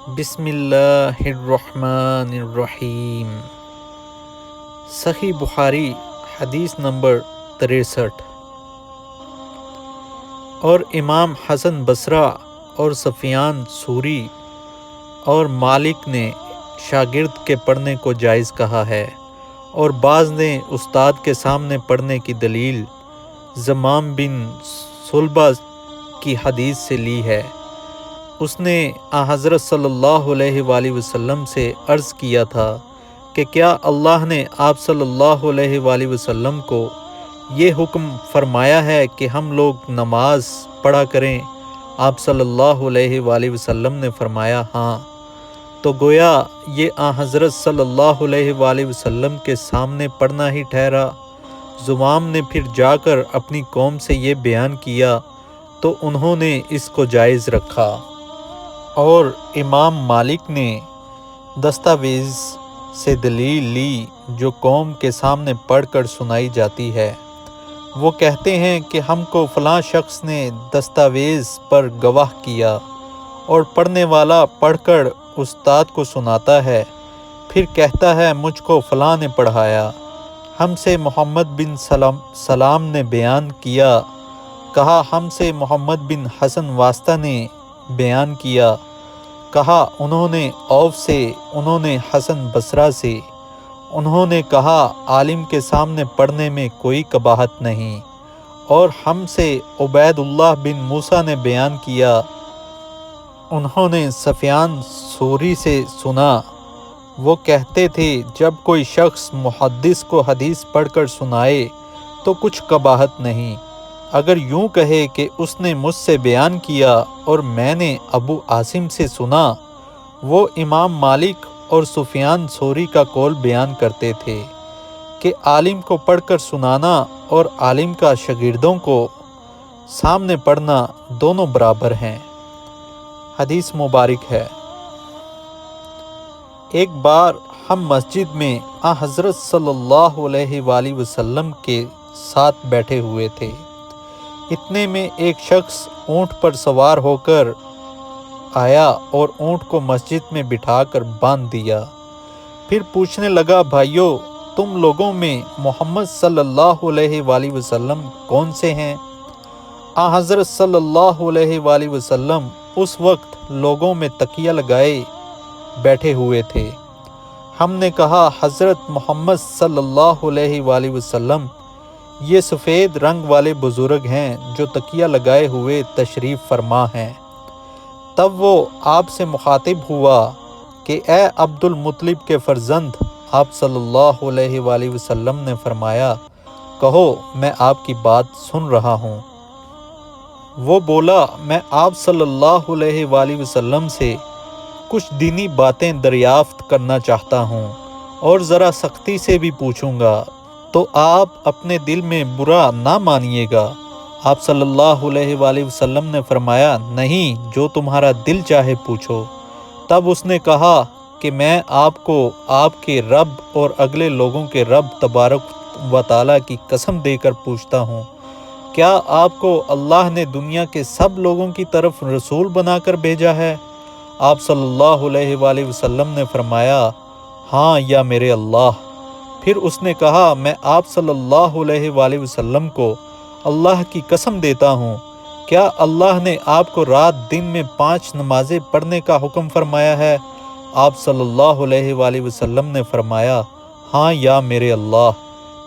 بسم اللہ الرحمن الرحیم۔ صحیح بخاری حدیث نمبر 63۔ اور امام حسن بصری اور سفیان ثوری اور مالک نے شاگرد کے پڑھنے کو جائز کہا ہے، اور بعض نے استاد کے سامنے پڑھنے کی دلیل زمام بن صلبہ کی حدیث سے لی ہے۔ اس نے حضرت صلی اللہ علیہ وآلہ وسلم سے عرض کیا تھا کہ کیا اللہ نے آپ صلی اللہ علیہ وآلہ وسلم کو یہ حکم فرمایا ہے کہ ہم لوگ نماز پڑھا کریں؟ آپ صلی اللہ علیہ وآلہ وسلم نے فرمایا ہاں۔ تو گویا یہ حضرت صلی اللہ علیہ وآلہ وسلم کے سامنے پڑھنا ہی ٹھہرا۔ زمام نے پھر جا کر اپنی قوم سے یہ بیان کیا تو انہوں نے اس کو جائز رکھا، اور امام مالک نے دستاویز سے دلیل لی جو قوم کے سامنے پڑھ کر سنائی جاتی ہے۔ وہ کہتے ہیں کہ ہم کو فلاں شخص نے دستاویز پر گواہ کیا، اور پڑھنے والا پڑھ کر استاد کو سناتا ہے، پھر کہتا ہے مجھ کو فلاں نے پڑھایا۔ ہم سے محمد بن سلام نے بیان کیا، کہا ہم سے محمد بن حسن واسطہ نے بیان کیا، کہا انہوں نے اوف سے، انہوں نے حسن بصری سے، انہوں نے کہا عالم کے سامنے پڑھنے میں کوئی قباحت نہیں، اور ہم سے عبید اللہ بن موسیٰ نے بیان کیا، انہوں نے سفیان ثوری سے سنا۔ وہ کہتے تھے جب کوئی شخص محدث کو حدیث پڑھ کر سنائے تو کچھ قباحت نہیں، اگر یوں کہے کہ اس نے مجھ سے بیان کیا اور میں نے ابو عاصم سے سنا۔ وہ امام مالک اور سفیان ثوری کا قول بیان کرتے تھے کہ عالم کو پڑھ کر سنانا اور عالم کا شاگردوں کو سامنے پڑھنا دونوں برابر ہیں۔ حدیث مبارک ہے، ایک بار ہم مسجد میں حضرت صلی اللہ علیہ وآلہ وسلم کے ساتھ بیٹھے ہوئے تھے۔ اتنے میں ایک شخص اونٹ پر سوار ہو کر آیا اور اونٹ کو مسجد میں بٹھا کر باندھ دیا۔ پھر پوچھنے لگا بھائیو، تم لوگوں میں محمد صلی اللہ علیہ وآلہ وسلم کون سے ہیں؟ حضرت صلی اللہ علیہ وآلہ وسلم اس وقت لوگوں میں تکیہ لگائے بیٹھے ہوئے تھے۔ ہم نے کہا حضرت محمد صلی اللہ علیہ وآلہ وسلم یہ سفید رنگ والے بزرگ ہیں جو تکیہ لگائے ہوئے تشریف فرما ہیں۔ تب وہ آپ سے مخاطب ہوا کہ اے عبد المطلب کے فرزند۔ آپ صلی اللہ علیہ وآلہ وسلم نے فرمایا کہو میں آپ کی بات سن رہا ہوں۔ وہ بولا میں آپ صلی اللہ علیہ وآلہ وسلم سے کچھ دینی باتیں دریافت کرنا چاہتا ہوں، اور ذرا سختی سے بھی پوچھوں گا تو آپ اپنے دل میں برا نہ مانیے گا۔ آپ صلی اللہ علیہ وآلہ وسلم نے فرمایا نہیں، جو تمہارا دل چاہے پوچھو۔ تب اس نے کہا کہ میں آپ کو آپ کے رب اور اگلے لوگوں کے رب تبارک و تعالیٰ کی قسم دے کر پوچھتا ہوں، کیا آپ کو اللہ نے دنیا کے سب لوگوں کی طرف رسول بنا کر بھیجا ہے؟ آپ صلی اللہ علیہ وآلہ وسلم نے فرمایا ہاں یا میرے اللہ۔ پھر اس نے کہا میں آپ صلی اللہ علیہ وآلہ وسلم کو اللہ کی قسم دیتا ہوں، کیا اللہ نے آپ کو رات دن میں 5 نمازیں پڑھنے کا حکم فرمایا ہے؟ آپ صلی اللہ علیہ وآلہ وسلم نے فرمایا ہاں یا میرے اللہ۔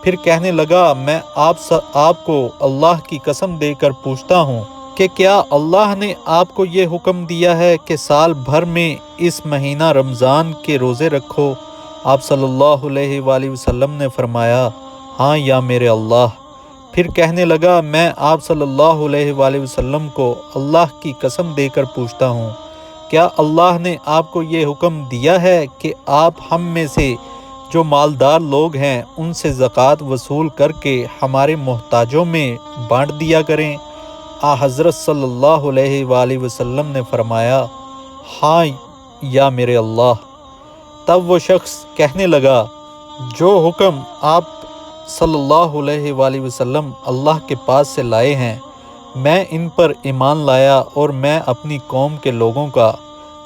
پھر کہنے لگا میں آپ کو اللہ کی قسم دے کر پوچھتا ہوں کہ کیا اللہ نے آپ کو یہ حکم دیا ہے کہ سال بھر میں اس مہینہ رمضان کے روزے رکھو؟ آپ صلی اللہ علیہ وآلہ وسلم نے فرمایا ہاں یا میرے اللہ۔ پھر کہنے لگا میں آپ صلی اللہ علیہ وآلہ وسلم کو اللہ کی قسم دے کر پوچھتا ہوں، کیا اللہ نے آپ کو یہ حکم دیا ہے کہ آپ ہم میں سے جو مالدار لوگ ہیں ان سے زکوٰۃ وصول کر کے ہمارے محتاجوں میں بانٹ دیا کریں؟ حضرت صلی اللہ علیہ وآلہ وسلم نے فرمایا ہاں یا میرے اللہ۔ تب وہ شخص کہنے لگا جو حکم آپ صلی اللہ علیہ وآلہ وسلم اللہ کے پاس سے لائے ہیں میں ان پر ایمان لایا، اور میں اپنی قوم کے لوگوں کا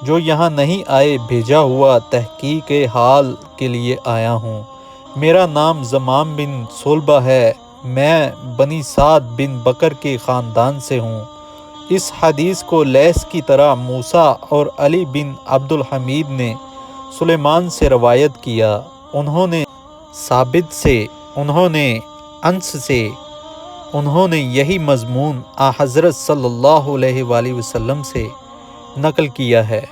جو یہاں نہیں آئے بھیجا ہوا تحقیق حال کے لیے آیا ہوں۔ میرا نام زمام بن صلبہ ہے، میں بنی سعد بن بکر کے خاندان سے ہوں۔ اس حدیث کو لیث کی طرح موسیٰ اور علی بن عبد الحمید نے سلیمان سے روایت کیا، انہوں نے ثابت سے، انہوں نے انس سے، انہوں نے یہی مضمون حضرت صلی اللہ علیہ وآلہ وسلم سے نقل کیا ہے۔